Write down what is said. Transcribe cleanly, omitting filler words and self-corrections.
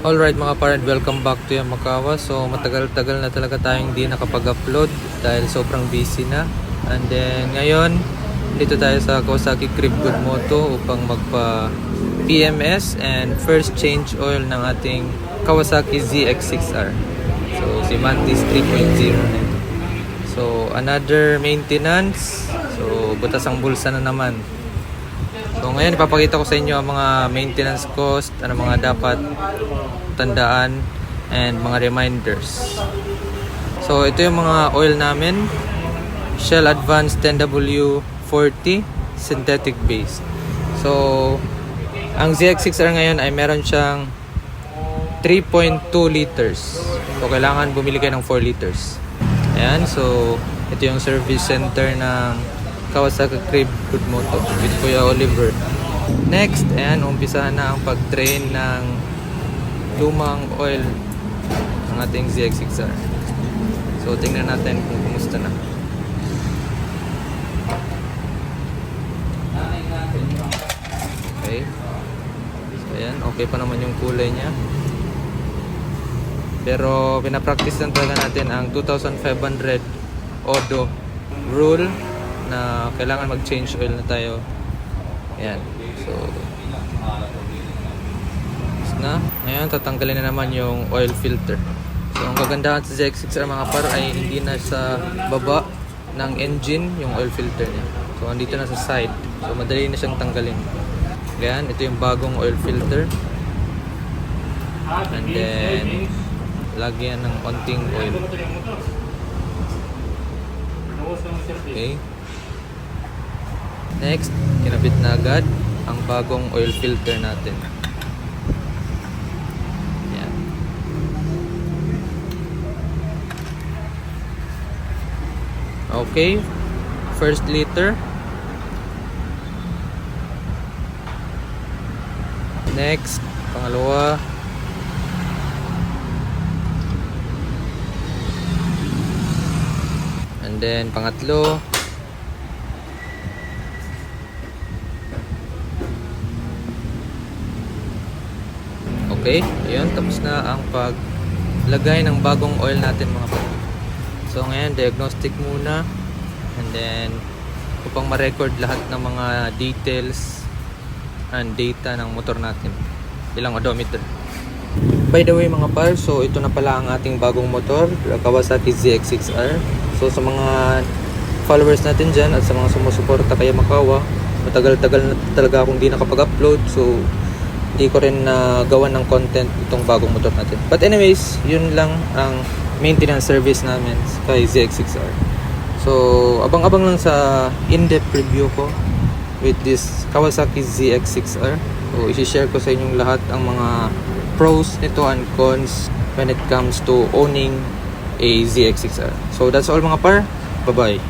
Alright mga parent, welcome back to Yamakawa. So matagal-tagal na talaga tayong hindi nakapag-upload dahil sobrang busy na. And then ngayon, dito tayo sa Kawasaki Crib Good Moto upang magpa PMS and first change oil ng ating Kawasaki ZX6R. So si Mantis 3.0 na ito. So another maintenance. So butas ang bulsa na naman. So ngayon ipapakita ko sa inyo ang mga maintenance cost, ano mga dapat tandaan and mga reminders. So ito yung mga oil namin. Shell Advance 10W40 synthetic base. So ang ZX6R ngayon ay meron siyang 3.2 liters. So kailangan bumili kayo ng 4 liters. Ayan, so ito yung service center ng Kawasaki Crib Good Moto with Kuya Oliver. Next, ayan, umpisahan na ang pag-drain ng lumang oil ng ating ZX6R. So, tingnan natin kung kumusta na. Okay. So, ayan, okay pa naman yung kulay niya. Pero, pinapractice lang talaga natin ang 2,500 Odo rule na kailangan mag-change oil na tayo. Ayan. So, na. Ngayon, tatanggalin na naman yung oil filter. So, ang kagandahan sa ZX6R mga par ay hindi na sa baba ng engine yung oil filter niya. So, andito na sa side. So, madali na siyang tanggalin. Ayan, ito yung bagong oil filter. And then, lagyan ng konting oil. Okay. Next, kinabit na agad ang bagong oil filter natin. Yan. Okay. First liter. Next, pangalawa. And then, pangatlo. Okay, ayun, tapos na ang paglagay ng bagong oil natin mga kapatid. So ngayon, diagnostic muna. And then, upang ma-record lahat ng mga details and data ng motor natin. Ilang odometer. By the way mga par, so ito na pala ang ating bagong motor, Kawasaki ZX6R. So sa mga followers natin dyan at sa mga sumusuporta kay Yamakawa, matagal-tagal na talaga akong di nakapag-upload. So hindi ko rin gawan ng content itong bagong motor natin. But anyways, yun lang ang maintenance service namin kay ZX6R. So, abang-abang lang sa in-depth review ko with this Kawasaki ZX6R. So, isi-share ko sa inyong lahat ang mga pros nito and cons when it comes to owning a ZX6R. So, that's all mga par. Bye-bye.